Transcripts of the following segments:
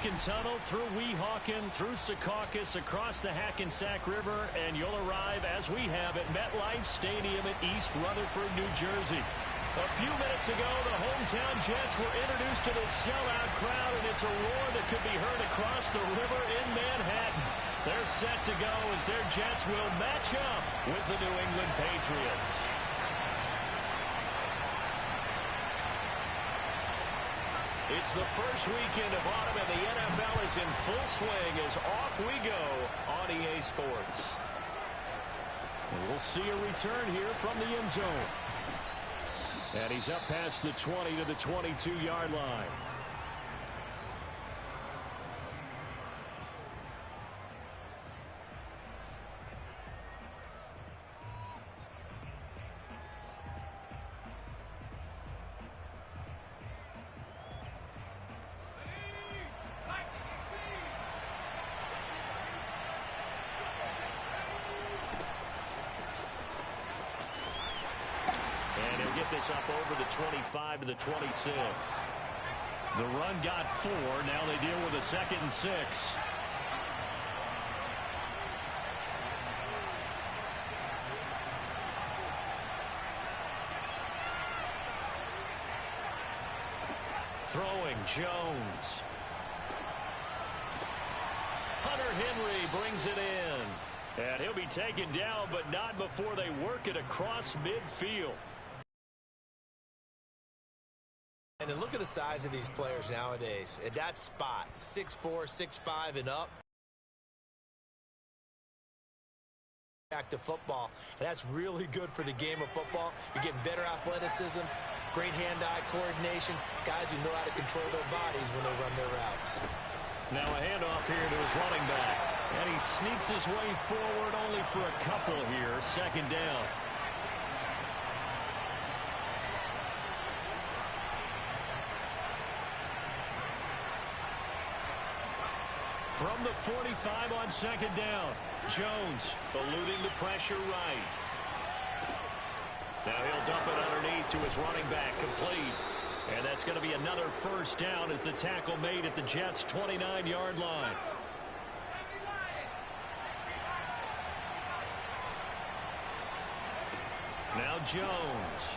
Lincoln Tunnel, through Weehawken, through Secaucus, across the Hackensack River, and you'll arrive, as we have, at MetLife Stadium in East Rutherford, New Jersey. A few minutes ago, the hometown Jets were introduced to this sellout crowd, and it's a roar that could be heard across the river in Manhattan. They're set to go as their Jets will match up with the New England Patriots. It's the first weekend of autumn, and the NFL is in full swing as off we go on EA Sports. And we'll see a return here from the end zone. And he's up past the 20 to the 22-yard line. This up over the 25 to the 26. The run got 4. Now they deal with a 2nd and 6. Throwing Jones. Hunter Henry brings it in. And he'll be taken down, but not before they work it across midfield. And look at the size of these players nowadays. At that spot, 6'4", 6'5", and up. Back to football, and that's really good for the game of football. You're getting better athleticism, great hand-eye coordination, guys who know how to control their bodies when they run their routes. Now a handoff here to his running back. And he sneaks his way forward only for a couple here. 2nd down. From the 45 on 2nd down. Jones eluding the pressure right. Now he'll dump it underneath to his running back, complete. And that's going to be another 1st down as the tackle made at the Jets' 29-yard line. Now Jones.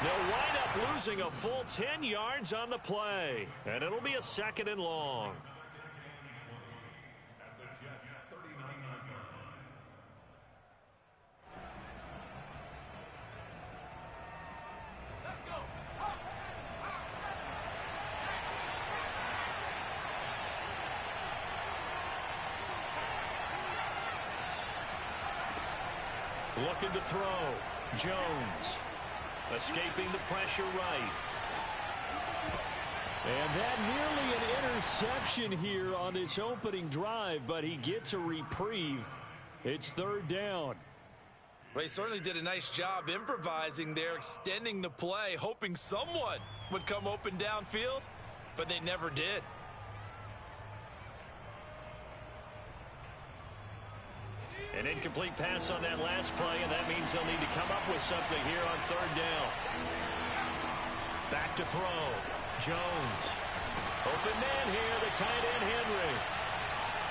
They'll wind up losing a full 10 yards on the play. And it'll be a 2nd and long. Looking to throw. Jones. Escaping the pressure right. And that nearly an interception here on this opening drive, but he gets a reprieve. It's 3rd down. Well, he certainly did a nice job improvising there, extending the play, hoping someone would come open downfield, but they never did. An incomplete pass on that last play, and that means they'll need to come up with something here on 3rd down. Back to throw. Jones. Open man here, the tight end Henry.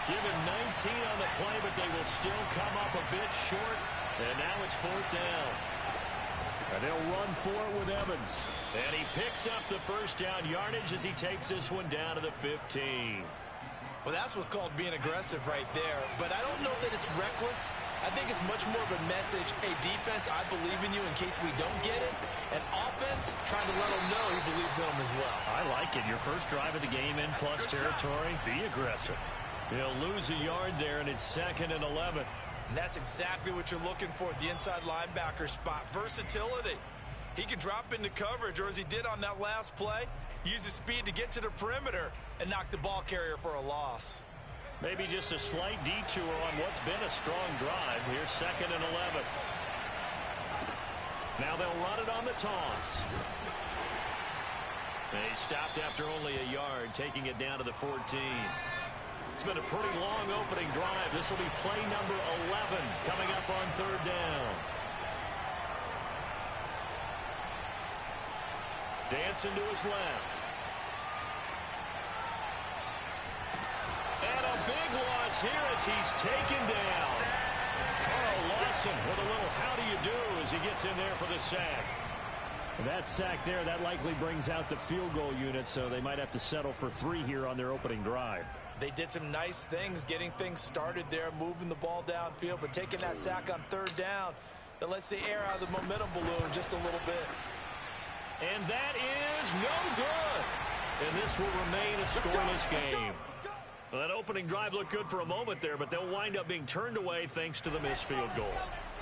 Give him 19 on the play, but they will still come up a bit short. And now it's 4th down. And they'll run for it with Evans. And he picks up the 1st down yardage as he takes this one down to the 15. Well, that's what's called being aggressive right there. But I don't know that it's reckless. I think it's much more of a message. Hey, defense, I believe in you in case we don't get it. And offense, trying to let them know he believes in them as well. I like it. Your first drive of the game in plus territory. Be aggressive. He'll lose a yard there, and it's 2nd and 11. And that's exactly what you're looking for at the inside linebacker spot. Versatility. He can drop into coverage, or as he did on that last play, use his speed to get to the perimeter and knock the ball carrier for a loss. Maybe just a slight detour on what's been a strong drive. Here's 2nd and 11. Now they'll run it on the toss. They stopped after only a yard, taking it down to the 14. It's been a pretty long opening drive. This will be play number 11 coming up on 3rd down. Dancing to his left. And a big loss here as he's taken down. Carl Lawson with a little how do you do as he gets in there for the sack. And that sack there, that likely brings out the field goal unit, so they might have to settle for 3 here on their opening drive. They did some nice things getting things started there, moving the ball downfield, but taking that sack on 3rd down, that lets the air out of the momentum balloon just a little bit. And that is no good. And this will remain a scoreless game. Well, that opening drive looked good for a moment there, but they'll wind up being turned away thanks to the missed field goal.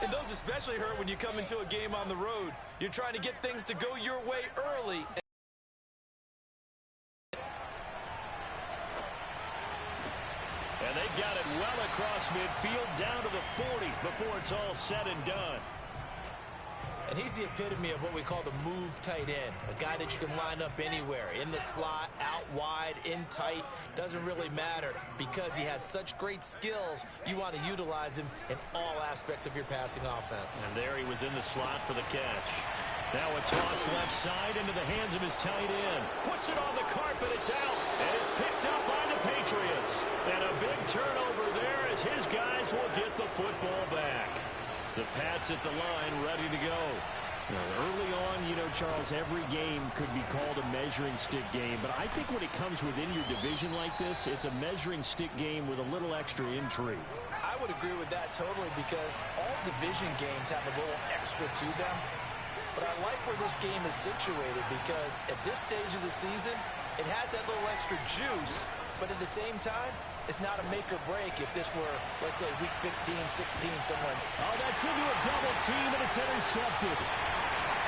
And those especially hurt when you come into a game on the road. You're trying to get things to go your way early. And they've got it well across midfield down to the 40 before it's all said and done. And he's the epitome of what we call the move tight end. A guy that you can line up anywhere. In the slot, out wide, in tight. Doesn't really matter because he has such great skills. You want to utilize him in all aspects of your passing offense. And there he was in the slot for the catch. Now a toss left side into the hands of his tight end. Puts it on the carpet. It's out. And it's picked up by the Patriots. And a big turnover there as his guys will get the football back. The Pats at the line, ready to go. Now, early on, you know, Charles, every game could be called a measuring stick game. But I think when it comes within your division like this, it's a measuring stick game with a little extra intrigue. I would agree with that totally because all division games have a little extra to them. But I like where this game is situated because at this stage of the season, it has that little extra juice. But at the same time, it's not a make or break if this were, let's say, week 15, 16, somewhere. Oh, that's into a double team, and it's intercepted.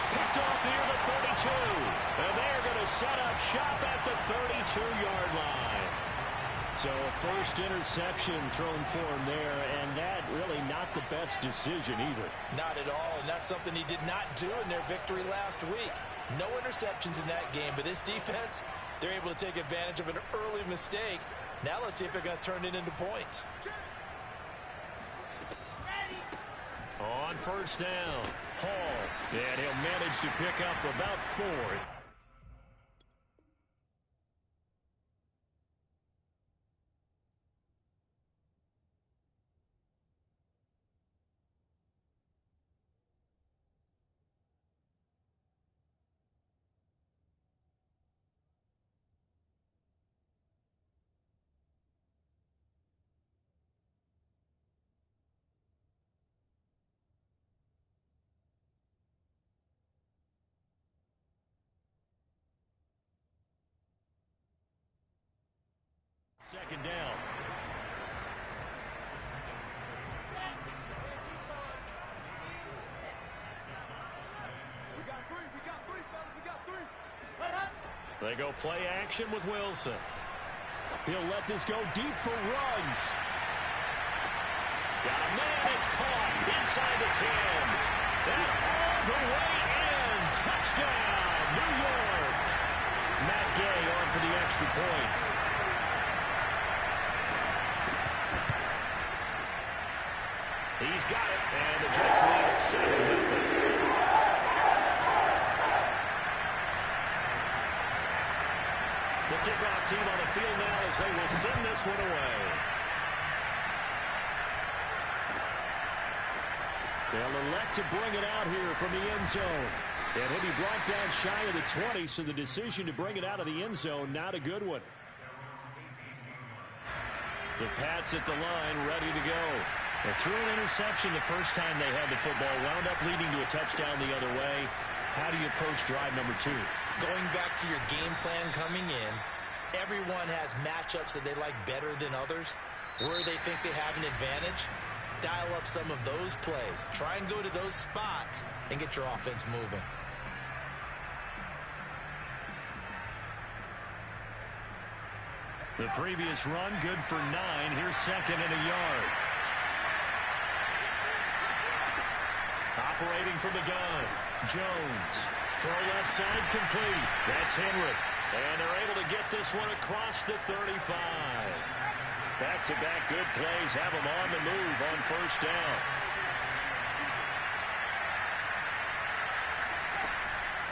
Picked off near the 32. And they're going to set up shop at the 32-yard line. So a first interception thrown for him there, and that really not the best decision either. Not at all, and that's something he did not do in their victory last week. No interceptions in that game, but this defense, they're able to take advantage of an early mistake. Now let's see if they're going to turn it into points. On first down, Hall. And he'll manage to pick up about 4. Second down. They go play action with Wilson. He'll let this go deep for Ruggs. Got a man, it's caught inside the 10. And all the way in. Touchdown, New York. Matt Gay on for the extra point. He's got it, and the Jets lead at 7-0. The kickoff team on the field now as they will send this one away. They'll elect to bring it out here from the end zone. And he'll be brought down shy of the 20, so the decision to bring it out of the end zone, not a good one. The Pats at the line, ready to go. They threw an interception the first time they had the football, wound up leading to a touchdown the other way. How do you approach drive number 2? Going back to your game plan coming in, everyone has matchups that they like better than others. Where they think they have an advantage, dial up some of those plays. Try and go to those spots and get your offense moving. The previous run, good for 9. Here's second and a yard. Operating from the gun, Jones. Throw left side complete. That's Henry. And they're able to get this one across the 35. Back-to-back good plays have them on the move on first down.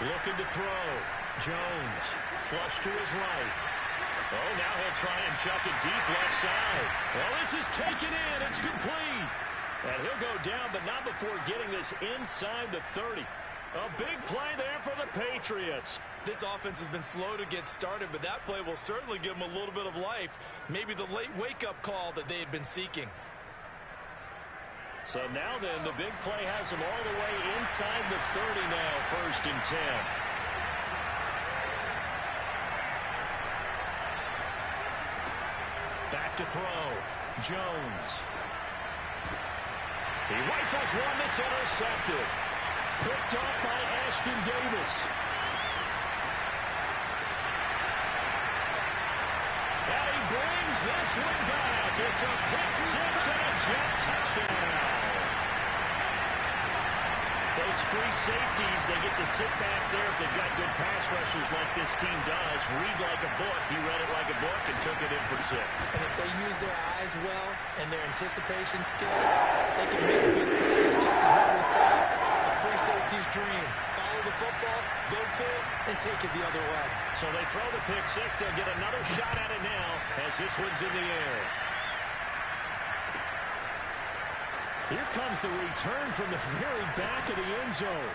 Looking to throw. Jones, flush to his right. Oh, now he'll try and chuck it deep left side. Well, this is taken in. It's complete. And he'll go down, but not before getting this inside the 30. A big play there for the Patriots. This offense has been slow to get started, but that play will certainly give them a little bit of life. Maybe the late wake-up call that they had been seeking. So now then, the big play has him all the way inside the 30 now, 1st and 10. Back to throw. Jones. He rifles one that's intercepted. Picked off by Ashton Davis. And he brings this one back. It's a pick six and a jet touchdown. Those free safeties, they get to sit back there if they've got good pass rushers like this team does. Read like a book. He read it like a book and took it in for 6. And if they use their eyes well and their anticipation skills, they can make big plays just as what we saw. A free safety's dream. Follow the football, go to it, and take it the other way. So they throw the pick six. They'll get another shot at it now as this one's in the air. Here comes the return from the very back of the end zone.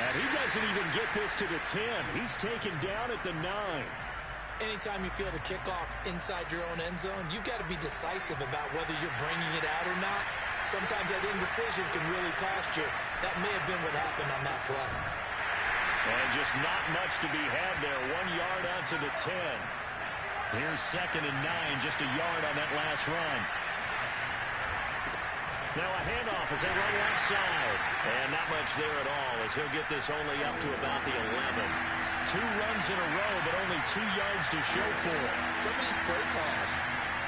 And he doesn't even get this to the 10. He's taken down at the 9. Anytime you feel the kickoff inside your own end zone, you've got to be decisive about whether you're bringing it out or not. Sometimes that indecision can really cost you. That may have been what happened on that play. And just not much to be had there. 1 yard out to the 10. Here's 2nd and 9, just a yard on that last run. Now a handoff as they run left side. And not much there at all as he'll get this only up to about the 11. 2 runs in a row, but only 2 yards to show for it. Some of these play calls,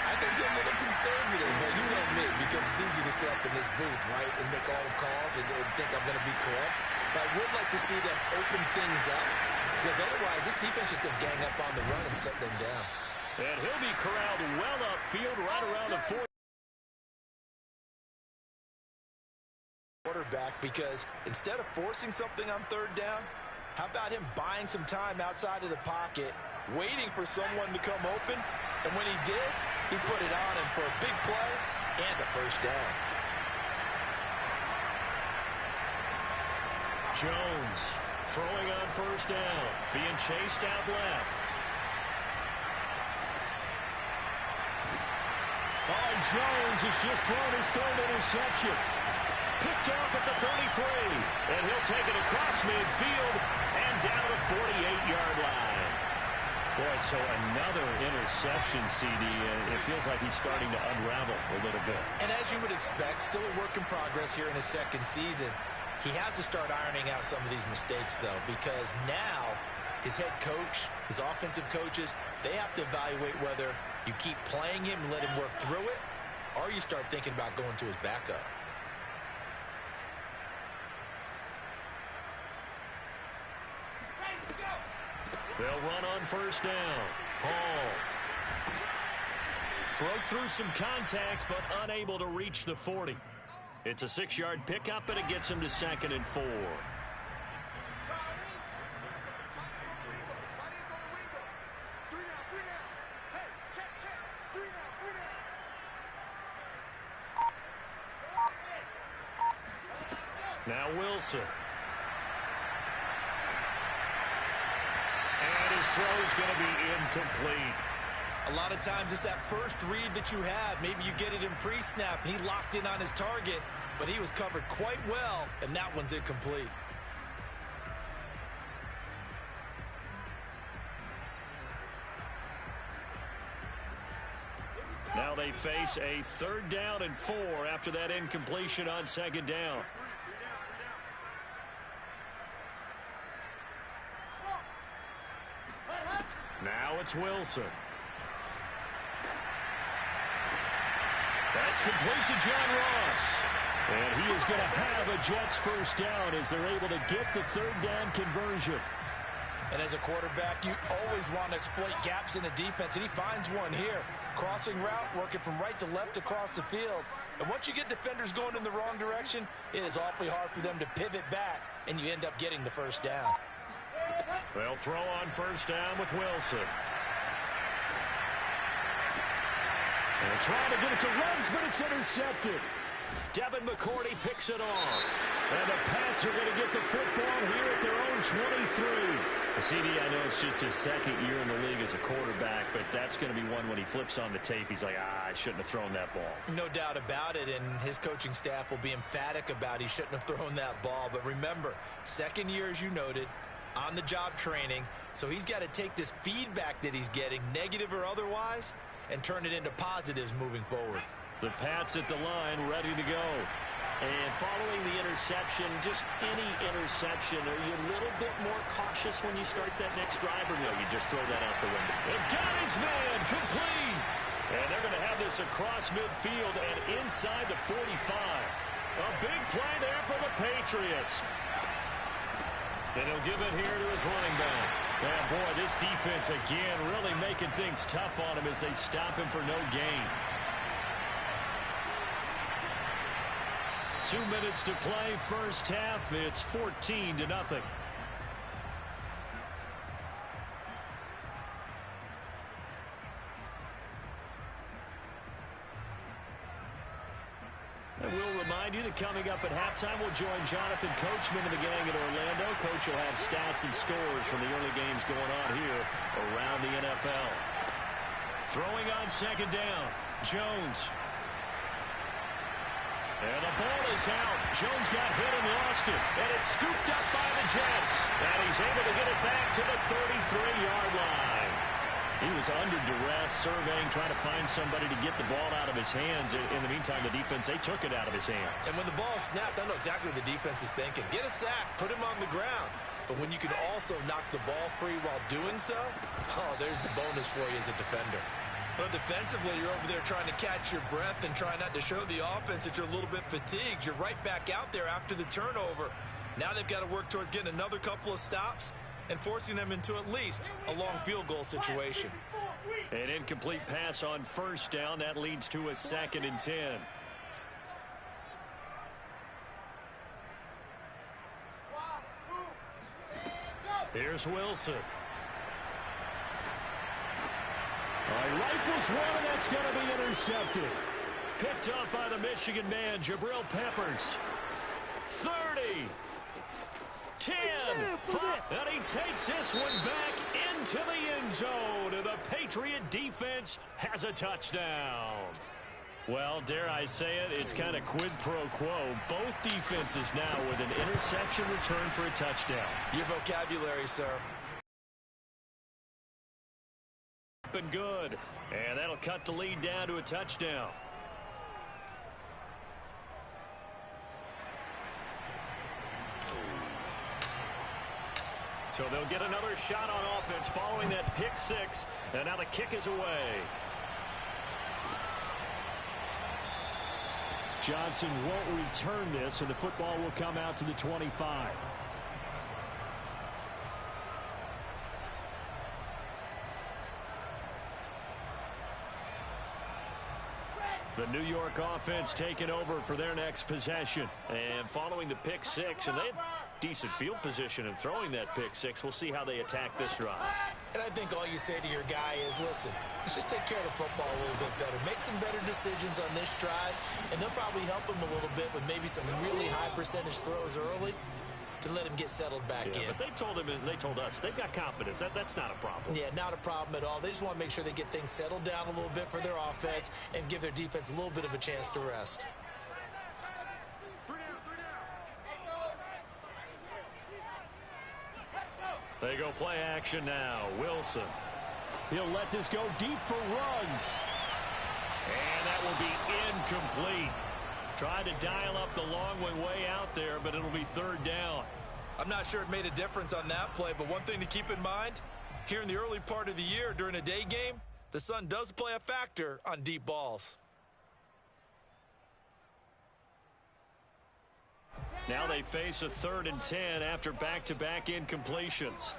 I think they're a little conservative, but you know me, because it's easy to sit up in this booth, right, and make all the calls and think I'm going to be correct. But I would like to see them open things up, because otherwise this defense just going to gang up on the run and shut them down. And he'll be corralled well upfield right around the 40. Quarterback, because instead of forcing something on 3rd down, how about him buying some time outside of the pocket, waiting for someone to come open, and when he did, he put it on him for a big play and a 1st down. Jones throwing on 1st down, being chased out left. Oh, Jones has just thrown his 3rd interception. Picked off at the 33, and he'll take it across midfield and down the 48-yard line. Boy, so another interception, CD, and it feels like he's starting to unravel a little bit. And as you would expect, still a work in progress here in his 2nd season. He has to start ironing out some of these mistakes, though, because now his head coach, his offensive coaches, they have to evaluate whether you keep playing him and let him work through it, or you start thinking about going to his backup. They'll run on 1st down. Hall broke through some contact, but unable to reach the 40. It's a 6-yard pickup, and it gets him to 2nd and 4. Now Wilson. And his throw is going to be incomplete. A lot of times it's that first read that you have. Maybe you get it in pre-snap, and he locked in on his target, but he was covered quite well, and that one's incomplete. Now they face a 3rd down and 4 after that incompletion on 2nd down. Now it's Wilson. That's complete to John Ross. And he is going to have a Jets 1st down as they're able to get the 3rd down conversion. And as a quarterback, you always want to exploit gaps in the defense, and he finds one here. Crossing route, working from right to left across the field. And once you get defenders going in the wrong direction, it is awfully hard for them to pivot back, and you end up getting the 1st down. They'll throw on first down with Wilson. And trying to get it to Ruggs, but it's intercepted. Devin McCourty picks it off. And the Pats are going to get the football here at their own 23. CD, I know it's just his second year in the league as a quarterback, but that's going to be one when he flips on the tape. He's like, I shouldn't have thrown that ball. No doubt about it, and his coaching staff will be emphatic about he shouldn't have thrown that ball. But remember, second year, as you noted, on-the-job training, so he's got to take this feedback that he's getting, negative or otherwise, and turn it into positives moving forward. The Pats at the line, ready to go. And following the interception, just any interception, are you a little bit more cautious when you start that next drive, or no, you just throw that out the window? And got his man, complete. And they're going to have this across midfield and inside the 45. A big play there for the Patriots. And he'll give it here to his running back. And boy, this defense again really making things tough on him as they stop him for no gain. 2 minutes to play, first half. It's 14-0. And we'll remind you that coming up at halftime, we'll join Jonathan Coachman and the gang at Orlando. Coach will have stats and scores from the early games going on here around the NFL. Throwing on second down, Jones. And the ball is out. Jones got hit and lost it. And it's scooped up by the Jets. And he's able to get it back to the 33-yard line. He was under duress, surveying, trying to find somebody to get the ball out of his hands. In the meantime, the defense, they took it out of his hands. And when the ball snapped, I know exactly what the defense is thinking. Get a sack, put him on the ground. But when you can also knock the ball free while doing so, oh, there's the bonus for you as a defender. But defensively, you're over there trying to catch your breath and try not to show the offense that you're a little bit fatigued. You're right back out there after the turnover. Now they've got to work towards getting another couple of stops and forcing them into at least a long field goal situation. An incomplete pass on first down. That leads to a 2nd and 10. Here's Wilson. He rifles one, and that's going to be intercepted. Picked up by the Michigan man, Jabril Peppers. 30. 10. 5. And he takes this one back into the end zone. And the Patriot defense has a touchdown. Well, dare I say it, it's kind of quid pro quo. Both defenses now with an interception return for a touchdown. Your vocabulary, sir. Been good, and that'll cut the lead down to a touchdown. So they'll get another shot on offense following that pick six, and now the kick is away. Johnson won't return this, and the football will come out to the 25. The New York offense taking over for their next possession. And following the pick six, and they have decent field position in throwing that pick six. We'll see how they attack this drive. And I think all you say to your guy is, listen, let's just take care of the football a little bit better. Make some better decisions on this drive, and they'll probably help him a little bit with maybe some really high percentage throws early to let him get settled back in. But they told him, and they told us, they've got confidence. That's not a problem. Yeah, not a problem at all. They just want to make sure they get things settled down a little bit for their offense and give their defense a little bit of a chance to rest. They go play action now. Wilson. He'll let this go deep for Ruggs. And that will be incomplete. Tried to dial up the long way out there, but it'll be third down. I'm not sure it made a difference on that play, but one thing to keep in mind, here in the early part of the year during a day game, the sun does play a factor on deep balls. Now they face a 3rd and 10 after back-to-back incompletions.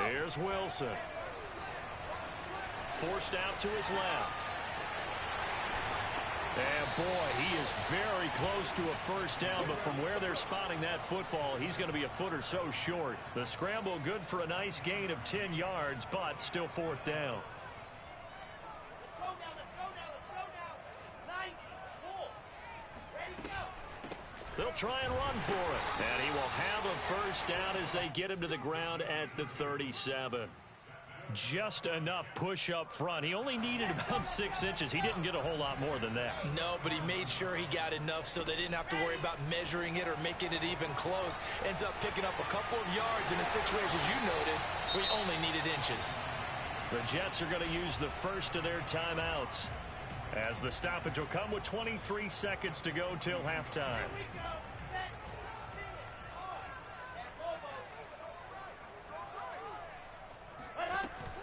Here's Wilson. forced out to his left. And boy, he is very close to a first down, but from where they're spotting that football, he's going to be a foot or so short. The scramble good for a nice gain of 10 yards, but still fourth down. They'll try and run for it. And he will have a first down as they get him to the ground at the 37. Just enough push up front. He only needed about 6 inches. He didn't get a whole lot more than that. No, but he made sure he got enough so they didn't have to worry about measuring it or making it even close. Ends up picking up a couple of yards in a situation, as you noted, where he only needed inches. The Jets are going to use the first of their timeouts, as the stoppage will come with 23 seconds to go till halftime.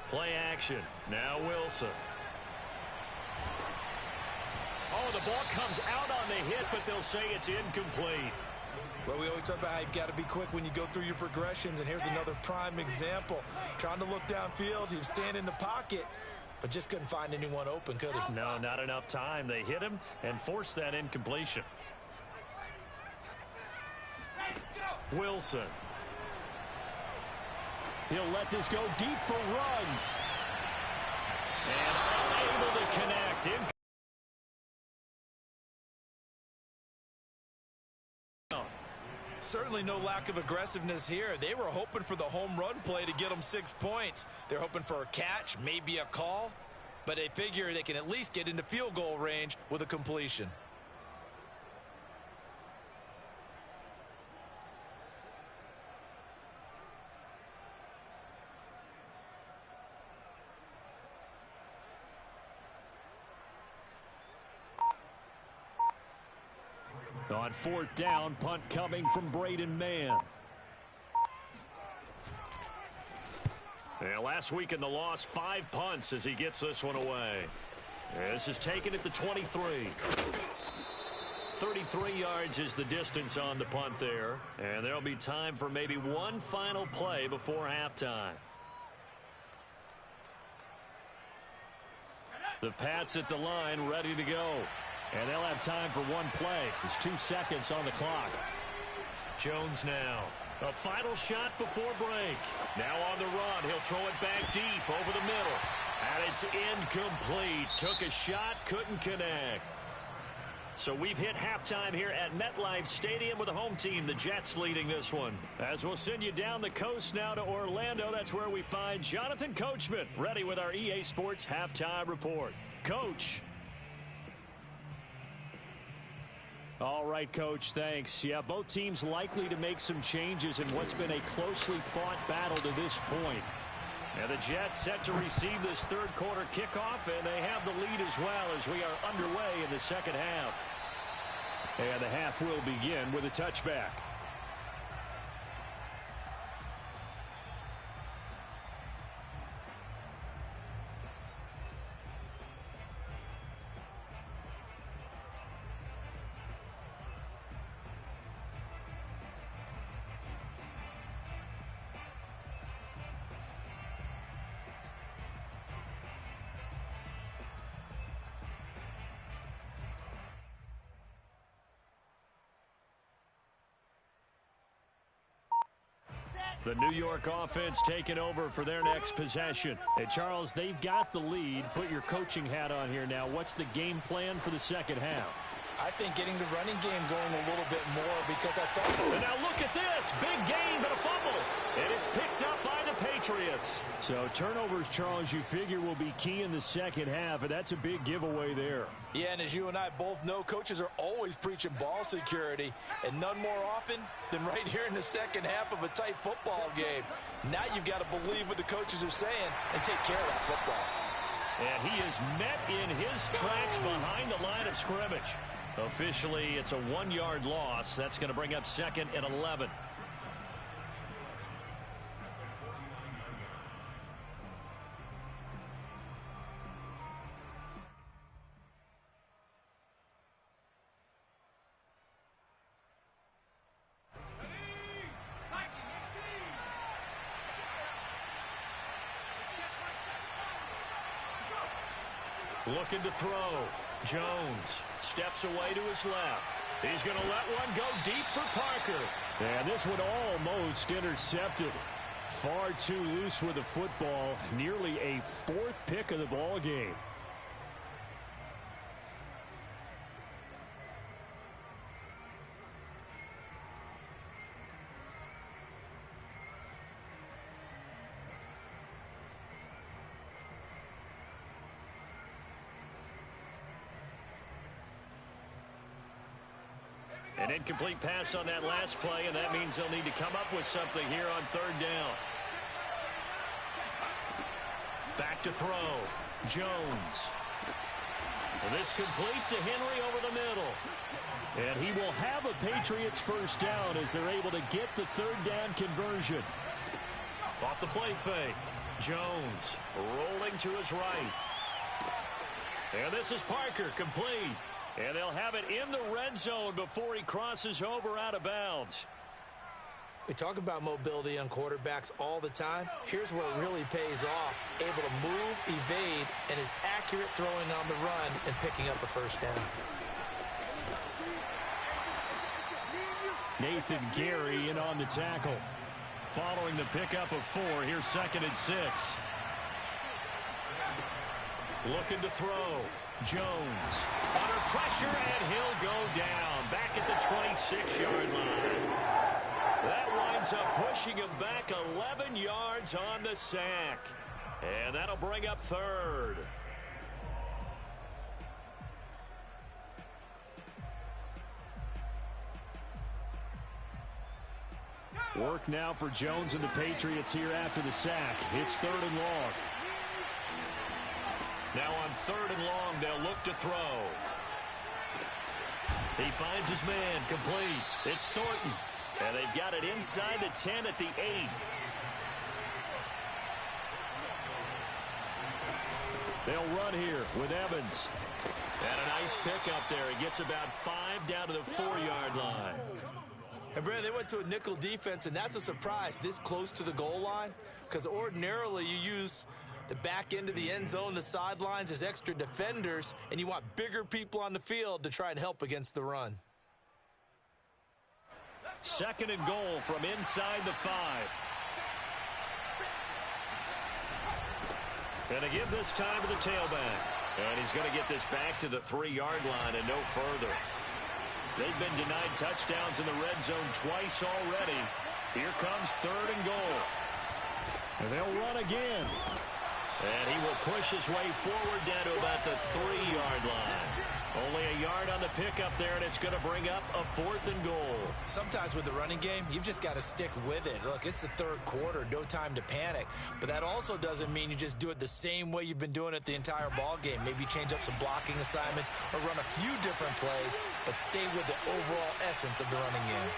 Play action. Now Wilson. Oh, the ball comes out on the hit, but they'll say it's incomplete. Well, we always talk about how you've got to be quick when you go through your progressions, and here's another prime example. Trying to look downfield, he was standing in the pocket, but just couldn't find anyone open, could he? No, not enough time. They hit him and forced that incompletion. Wilson. He'll let this go deep for Ruggs. And unable to connect. Certainly no lack of aggressiveness here. They were hoping for the home run play to get them 6 points. They're hoping for a catch, maybe a call, but they figure they can at least get into field goal range with a completion. On fourth down, punt coming from Braden Mann. And last week in the loss, 5 punts as he gets this one away. This is taken at the 23. 33 yards is the distance on the punt there. And there'll be time for maybe one final play before halftime. The Pats at the line, ready to go. And they'll have time for one play. There's 2 seconds on the clock. Jones now. A final shot before break. Now on the run. He'll throw it back deep over the middle. And it's incomplete. Took a shot, couldn't connect. So we've hit halftime here at MetLife Stadium with the home team, the Jets, leading this one. As we'll send you down the coast now to Orlando, that's where we find Jonathan Coachman, ready with our EA Sports halftime report. Coach. All right, Coach, thanks. Yeah, both teams likely to make some changes in what's been a closely fought battle to this point. And the Jets set to receive this third quarter kickoff, and they have the lead as well as we are underway in the second half. And the half will begin with a touchback. The New York offense taking over for their next possession. And, Charles, they've got the lead. Put your coaching hat on here now. What's the game plan for the second half? I think getting the running game going a little bit more because I thought... And now look at this. Big gain, but a fumble. And it's picked up by the Patriots. So turnovers, Charles, you figure will be key in the second half, and that's a big giveaway there. Yeah, and as you and I both know, coaches are always preaching ball security, and none more often than right here in the second half of a tight football game. Now you've got to believe what the coaches are saying and take care of that football. And he is met in his tracks behind the line of scrimmage. Officially, it's a 1-yard loss. That's going to bring up second and 11. Looking to throw. Jones steps away to his left. He's going to let one go deep for Parker. And this one almost intercepted. Far too loose with the football. Nearly a fourth pick of the ball game. An incomplete pass on that last play, and that means they'll need to come up with something here on third down. Back to throw. Jones. This complete to Henry over the middle. And he will have a Patriots first down as they're able to get the third down conversion. Off the play fake. Jones rolling to his right. And this is Parker, complete. And they'll have it in the red zone before he crosses over out of bounds. We talk about mobility on quarterbacks all the time. Here's where it really pays off. Able to move, evade, and is accurate throwing on the run and picking up a first down. Nathan Gary in on the tackle. Following the pickup of 4, here's 2nd and 6. Looking to throw. Jones under pressure, and he'll go down back at the 26-yard line. That winds up pushing him back 11 yards on the sack. And that'll bring up third. Work now for Jones and the Patriots here after the sack. It's 3rd and long. Now on 3rd and long, they'll look to throw. He finds his man, complete. It's Thornton. And they've got it inside the 10 at the 8. They'll run here with Evans. And a nice pickup there. He gets about 5 down to the 4-yard line. And, Brandon, they went to a nickel defense, and that's a surprise this close to the goal line, because ordinarily you use the back end of the end zone, the sidelines as extra defenders, and you want bigger people on the field to try and help against the run. 2nd and goal from inside the 5. And to give this time to the tailback. And he's going to get this back to the 3-yard line and no further. They've been denied touchdowns in the red zone twice already. Here comes 3rd and goal. And they'll run again. And he will push his way forward down to about the 3-yard line. Only a yard on the pickup there, and it's going to bring up a 4th and goal. Sometimes with the running game, you've just got to stick with it. Look, it's the 3rd quarter, no time to panic. But that also doesn't mean you just do it the same way you've been doing it the entire ball game. Maybe change up some blocking assignments or run a few different plays, but stay with the overall essence of the running game.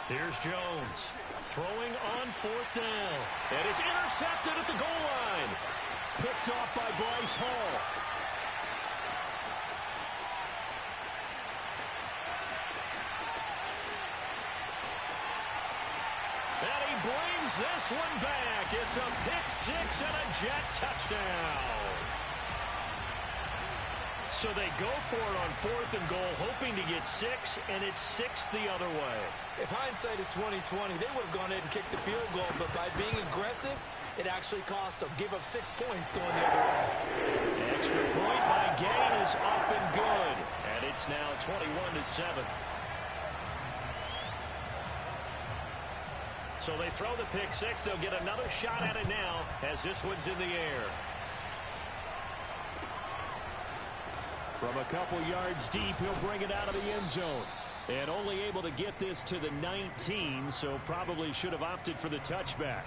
Here's Jones throwing on 4th down. And it's intercepted at the goal line. Picked off by Bryce Hall. And he brings this one back. It's a pick 6 and a jet touchdown. So they go for it on 4th and goal, hoping to get 6, and it's 6 the other way. If hindsight is 20/20, they would have gone ahead and kicked the field goal, but by being aggressive, it actually cost them. Give up 6 points going the other way. Extra point by Gain is up and good, and it's now 21-7. So they throw the pick 6. They'll get another shot at it now as this one's in the air. From a couple yards deep, he'll bring it out of the end zone. And only able to get this to the 19, so probably should have opted for the touchback.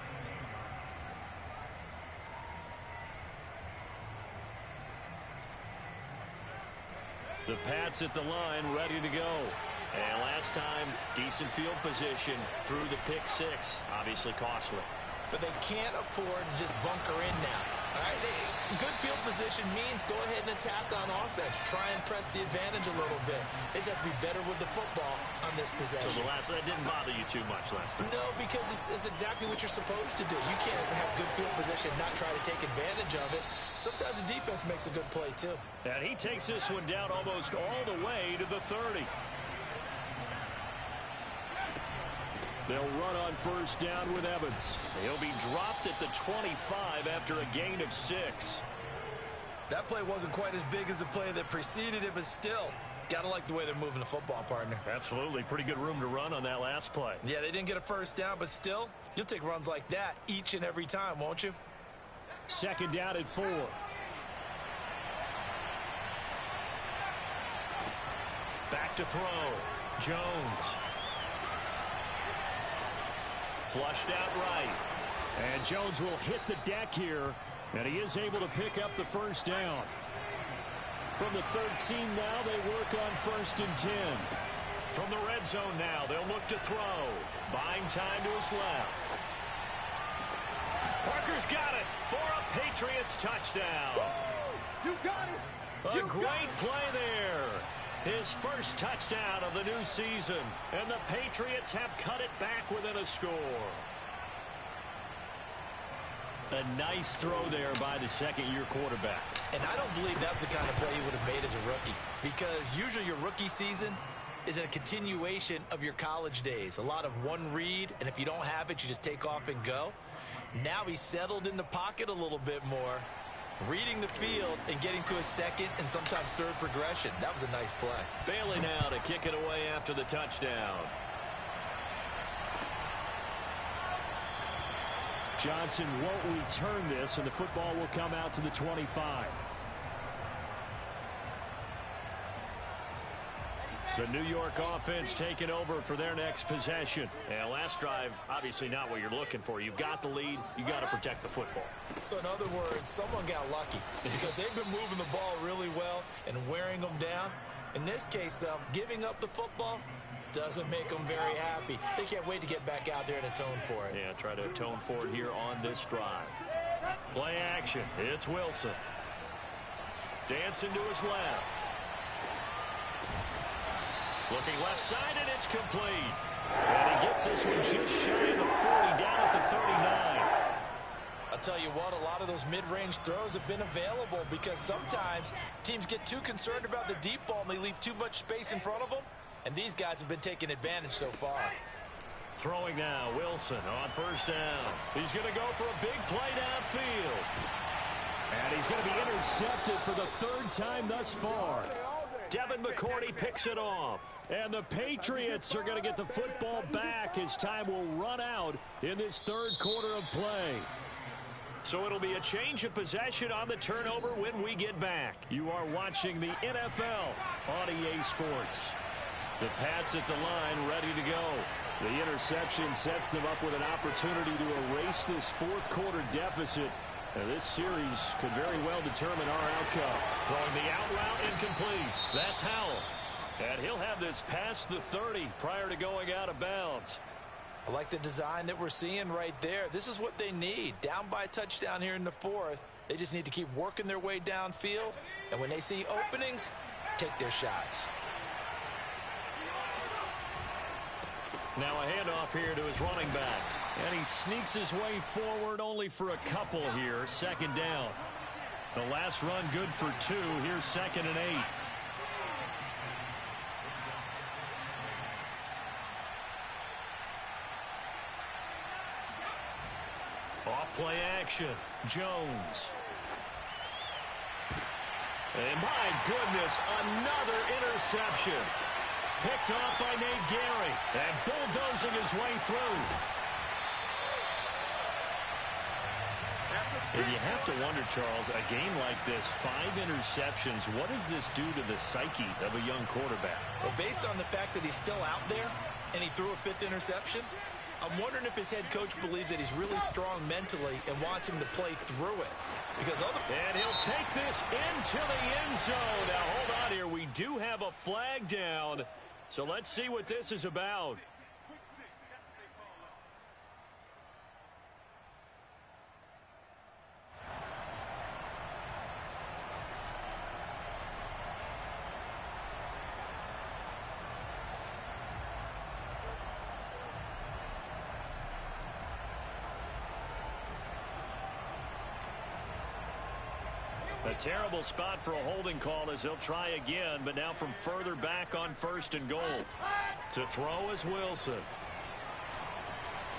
The Pats at the line, ready to go. And last time, decent field position through the pick 6. Obviously costly. But they can't afford to just bunker in now. All right, good field position means go ahead and attack on offense. Try and press the advantage a little bit. They just have to be better with the football on this possession. So that didn't bother you too much last time? No, because it's exactly what you're supposed to do. You can't have good field position, not try to take advantage of it. sometimes the defense makes a good play too. And he takes this one down almost all the way to the 30. They'll run on first down with Evans. He'll be dropped at the 25 after a gain of 6. That play wasn't quite as big as the play that preceded it, but still, gotta like the way they're moving the football, partner. Absolutely. Pretty good room to run on that last play. Yeah, they didn't get a first down, but still, you'll take runs like that each and every time, won't you? Second down at 4. Back to throw. Jones. Flushed out right. And Jones will hit the deck here. And he is able to pick up the first down. From the 13 now, they work on first and 10. From the red zone now, they'll look to throw. Buying time to his left. Parker's got it for a Patriots touchdown. You got it. A great play there. His first touchdown of the new season. And the Patriots have cut it back within a score. A nice throw there by the second-year quarterback. And I don't believe that was the kind of play he would have made as a rookie, because usually your rookie season is a continuation of your college days. A lot of one read, and if you don't have it, you just take off and go. Now he's settled in the pocket a little bit more, reading the field and getting to a second and sometimes third progression. That was a nice play. Bailey now to kick it away after the touchdown. Johnson won't return this, and the football will come out to the 25. The New York offense taking over for their next possession. And last drive, obviously not what you're looking for. You've got the lead. You got to protect the football. So in other words, someone got lucky because they've been moving the ball really well and wearing them down. In this case, though, giving up the football doesn't make them very happy. They can't wait to get back out there and atone for it. Yeah, try to atone for it here on this drive. Play action. It's Wilson. Dancing to his left. Looking left side, and it's complete. And he gets this one just shy of the 40, down at the 39. I'll tell you what, a lot of those mid-range throws have been available because sometimes teams get too concerned about the deep ball and they leave too much space in front of them. And these guys have been taking advantage so far. Throwing now, Wilson on first down. He's going to go for a big play downfield. And he's going to be intercepted for the third time thus far. Devin McCourty picks it off. And the Patriots are going to get the football back as time will run out in this third quarter of play. So it'll be a change of possession on the turnover when we get back. You are watching the NFL on EA Sports. The Pats at the line, ready to go. The interception sets them up with an opportunity to erase this fourth quarter deficit. And this series could very well determine our outcome. Throwing the out route incomplete. That's Howell. And he'll have this past the 30 prior to going out of bounds. I like the design that we're seeing right there. This is what they need. Down by a touchdown here in the fourth. They just need to keep working their way downfield. And when they see openings, take their shots. Now a handoff here to his running back. And he sneaks his way forward only for a couple here. Second down. The last run good for 2. Here's 2nd and 8. Off play action. Jones. And my goodness, another interception. Picked off by Nate Gary. And bulldozing his way through. And you have to wonder, Charles, a game like this, 5 interceptions, what does this do to the psyche of a young quarterback? Well, based on the fact that he's still out there and he threw a 5th interception, I'm wondering if his head coach believes that he's really strong mentally and wants him to play through it. Because and he'll take this into the end zone. Now, hold on here. We do have a flag down. So let's see what this is about. A terrible spot for a holding call as he'll try again, but now from further back on 1st and goal. To throw is Wilson.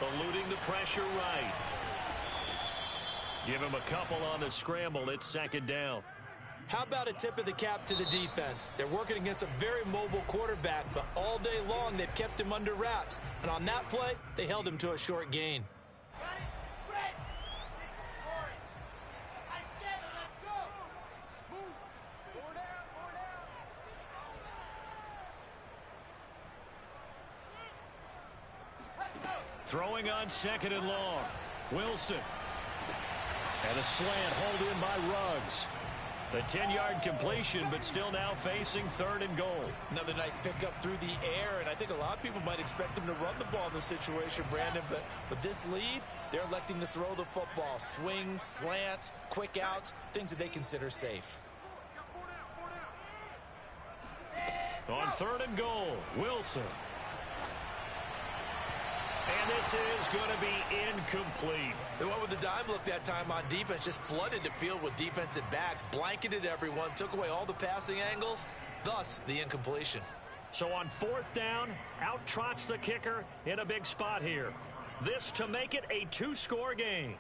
Eluding the pressure right. Give him a couple on the scramble. It's 2nd down. How about a tip of the cap to the defense? They're working against a very mobile quarterback, but all day long they've kept him under wraps. And on that play, they held him to a short gain. Got it. Red. 6 orange. I said it. Let's go. Move. 4 down. 4 down. Let's go. Throwing on 2nd and long. Wilson. And a slant hauled in by Ruggs. A 10-yard completion, but still now facing 3rd and goal. Another nice pickup through the air, and I think a lot of people might expect him to run the ball in this situation, Brandon, but with this lead, they're electing to throw the football. Swings, slants, quick outs, things that they consider safe. On 3rd and goal, Wilson. And this is going to be incomplete. They went with the dime look that time on defense, just flooded the field with defensive backs, blanketed everyone, took away all the passing angles, thus the incompletion. So on 4th down, out trots the kicker in a big spot here. This to make it a 2-score game.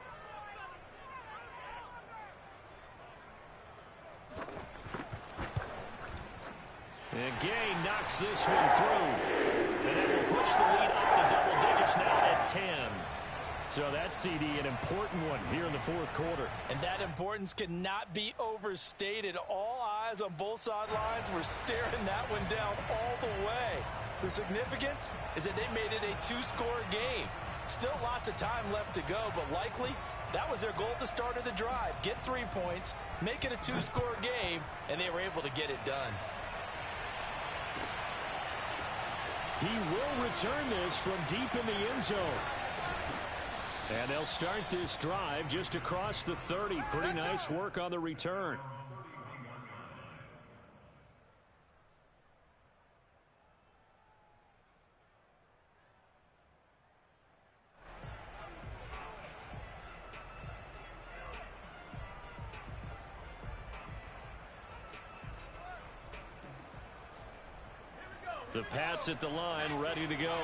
And Gay knocks this one through. And it will push the lead up to double digits now at 10. So that CD, an important one here in the 4th quarter. And that importance cannot be overstated. All eyes on both sidelines were staring that one down all the way. The significance is that they made it a 2-score game. Still lots of time left to go, but likely that was their goal at the start of the drive. Get 3 points, make it a 2-score game, and they were able to get it done. He will return this from deep in the end zone. And they'll start this drive just across the 30. Pretty nice work on the return. The Pats at the line, ready to go.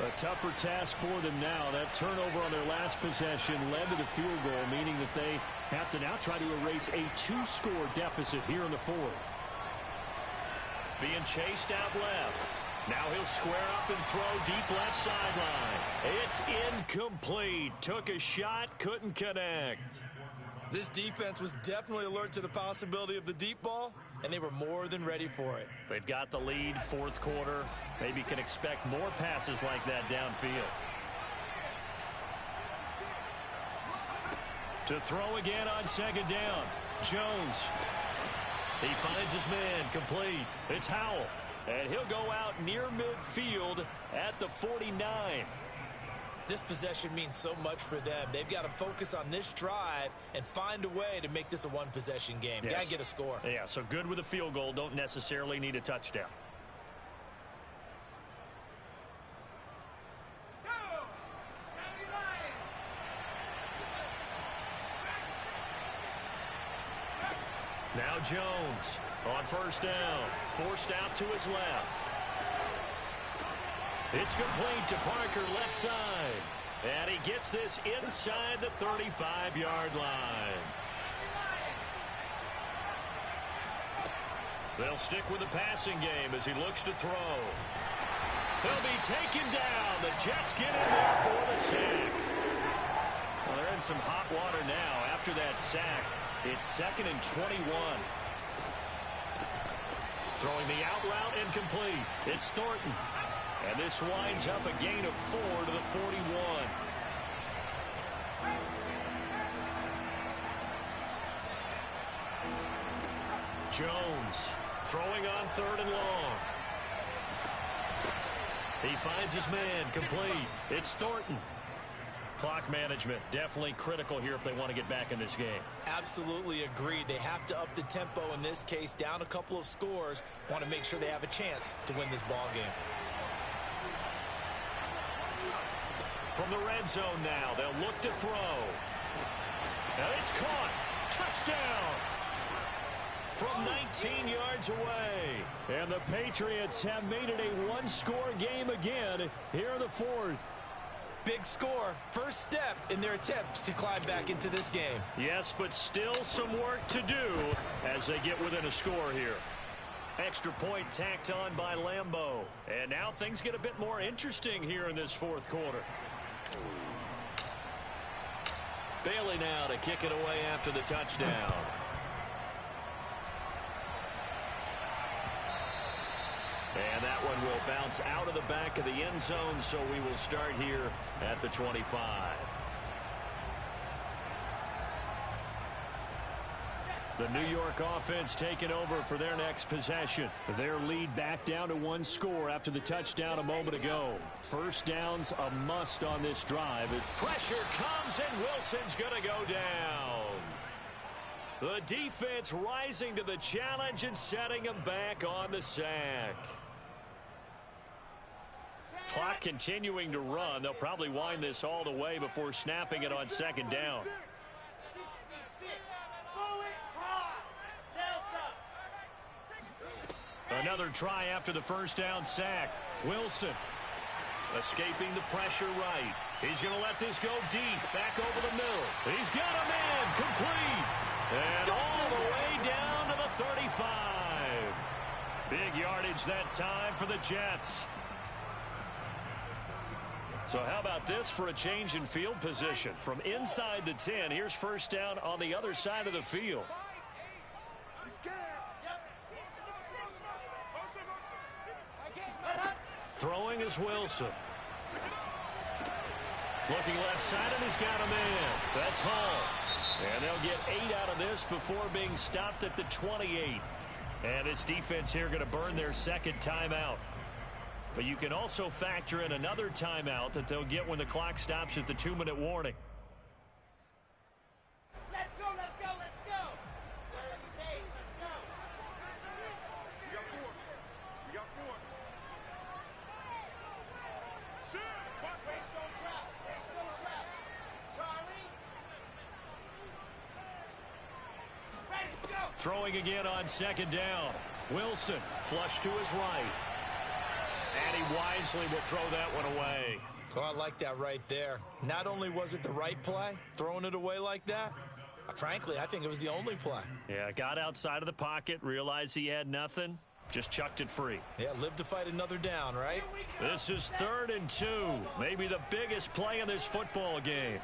A tougher task for them now. That turnover on their last possession led to the field goal, meaning that they have to now try to erase a 2-score deficit here in the 4th. Being chased out left. Now he'll square up and throw deep left sideline. It's incomplete. Took a shot, couldn't connect. This defense was definitely alert to the possibility of the deep ball, and they were more than ready for it. They've got the lead, 4th quarter. Maybe can expect more passes like that downfield. To throw again on 2nd down. Jones. He finds his man, complete. It's Howell. And he'll go out near midfield at the 49. This possession means so much for them. They've got to focus on this drive and find a way to make this a one-possession game. Yes. Got to get a score. Yeah, so good with a field goal. Don't necessarily need a touchdown. Now Jones on 1st down. Forced out to his left. It's complete to Parker, left side. And he gets this inside the 35-yard line. They'll stick with the passing game as he looks to throw. He'll be taken down. The Jets get in there for the sack. Well, they're in some hot water now after that sack. It's 2nd and 21. Throwing the out route incomplete. It's Thornton. And this winds up a gain of 4 to the 41. Jones throwing on 3rd and long. He finds his man, complete. It's Thornton. Clock management definitely critical here if they want to get back in this game. Absolutely agreed. They have to up the tempo in this case, down a couple of scores. Want to make sure they have a chance to win this ball game. From the red zone now, they'll look to throw. And it's caught. Touchdown. from 19 yards away. And the Patriots have made it a one-score game again here in the fourth. Big score, first step in their attempt to climb back into this game. Yes, but still some work to do as they get within a score here. Extra point tacked on by Lambeau. And now things get a bit more interesting here in this fourth quarter. Bailey now to kick it away after the touchdown. And that one will bounce out of the back of the end zone, so we will start here at the 25. The New York offense taking over for their next possession. Their lead back down to one score after the touchdown a moment ago. First down's a must on this drive. Pressure comes, and Wilson's going to go down. The defense rising to the challenge and setting him back on the sack. Clock continuing to run. They'll probably wind this all the way before snapping it on second down. 66. Bullet hard. Delta. Another try after the first down sack. Wilson escaping the pressure right. He's going to let this go deep. Back over the middle. He's got a man. Complete. And all the way down to the 35. Big yardage that time for the Jets. So how about this for a change in field position? From inside the 10, here's first down on the other side of the field. Throwing is Wilson. Looking left side, and he's got a man. That's Hall. And they'll get 8 out of this before being stopped at the 28. And this defense here going to burn their second timeout. But you can also factor in another timeout that they'll get when the clock stops at the 2-minute warning. Let's go, let's go, let's go. Base, let's go. We got 4. We got 4. Waste no trap. Waste no trap. Charlie. Ready, go. Throwing again on second down. Wilson flush to his right. And he wisely will throw that one away. Oh, I like that right there. Not only was it the right play, throwing it away like that, frankly, I think it was the only play. Yeah, got outside of the pocket, realized he had nothing, just chucked it free. Yeah, live to fight another down, right? This is 3rd and 2. Maybe the biggest play in this football game.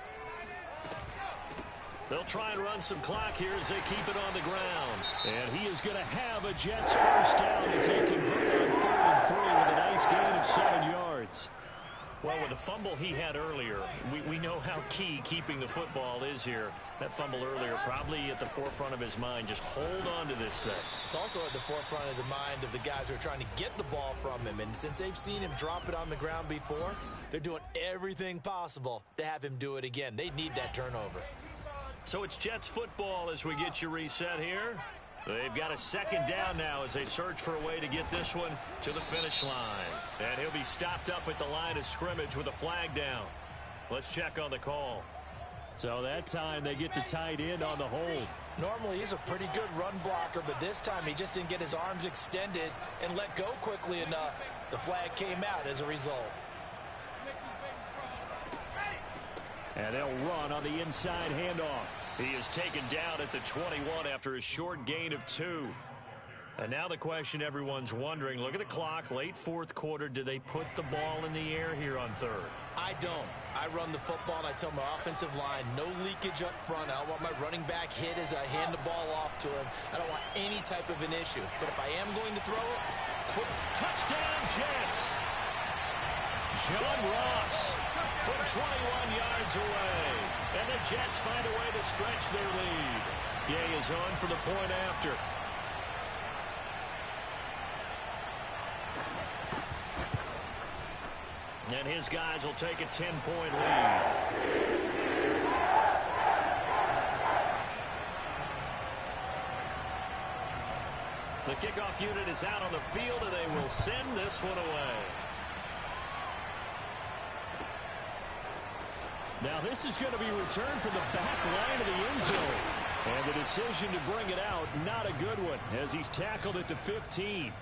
They'll try and run some clock here as they keep it on the ground. And he is going to have a Jets first down as they convert on 3rd and 3 with a nice gain of 7 yards. Well, with the fumble he had earlier, we know how key keeping the football is here. That fumble earlier probably at the forefront of his mind. Just hold on to this thing. It's also at the forefront of the mind of the guys who are trying to get the ball from him. And since they've seen him drop it on the ground before, they're doing everything possible to have him do it again. They need that turnover. So it's Jets football as we get you reset here. They've got a second down now as they search for a way to get this one to the finish line. And he'll be stopped up at the line of scrimmage with a flag down. Let's check on the call. So that time they get the tight end on the hold. Normally he's a pretty good run blocker, but this time he just didn't get his arms extended and let go quickly enough. The flag came out as a result. And they'll run on the inside handoff. He is taken down at the 21 after a short gain of 2. And now the question everyone's wondering, look at the clock, late fourth quarter, do they put the ball in the air here on 3rd? I don't. I run the football and I tell my offensive line, no leakage up front. I don't want my running back hit as I hand the ball off to him. I don't want any type of an issue. But if I am going to throw it, touchdown Jets! John Ross from 21 yards away. And the Jets find a way to stretch their lead. Gay is on for the point after. And his guys will take a 10-point lead. The kickoff unit is out on the field, and they will send this one away. Now this is going to be returned from the back line of the end zone. And the decision to bring it out, not a good one, as he's tackled it to 15.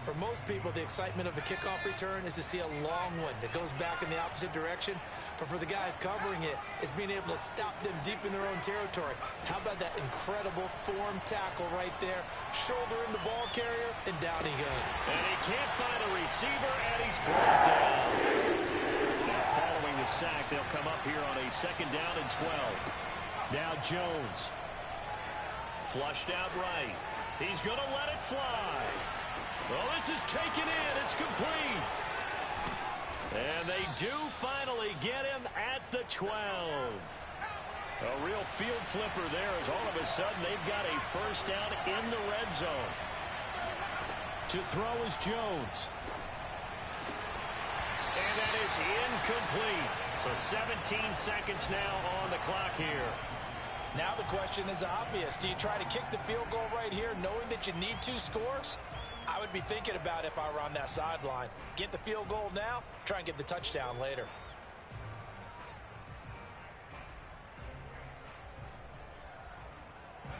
For most people, the excitement of the kickoff return is to see a long one that goes back in the opposite direction. But for the guys covering it, it's being able to stop them deep in their own territory. How about that incredible form tackle right there? Shoulder in the ball carrier, and down he goes. And he can't find a receiver, and he's brought down. Now following the sack, they'll come up here on a 2nd down and 12. Now Jones. Flushed out right. He's going to let it fly. Well, this is taken in. It's complete. And they do finally get him at the 12. A real field flipper there as all of a sudden they've got a 1st down in the red zone. To throw is Jones. And that is incomplete. So 17 seconds now on the clock here. Now the question is obvious. Do you try to kick the field goal right here knowing that you need 2 scores? I would be thinking about if I were on that sideline. Get the field goal now, try and get the touchdown later.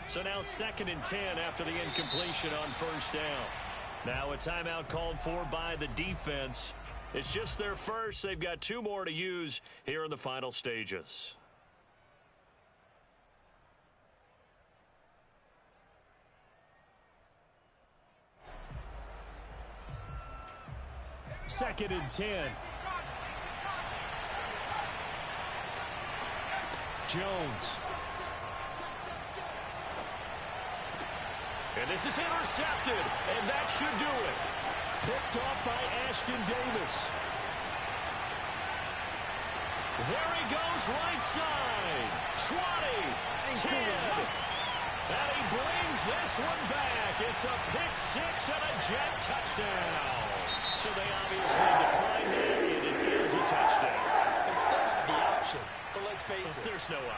So now 2nd and 10 after the incompletion on 1st down. Now a timeout called for by the defense. It's just their first. They've got 2 more to use here in the final stages. Second and 10. Jones. And this is intercepted, and that should do it. Picked off by Ashton Davis. There he goes, right side. 20, 10. And he brings this one back. It's a pick-6 and a jet touchdown. So they obviously declined that, and it is a touchdown. They still have the option, but let's face it. There's no option.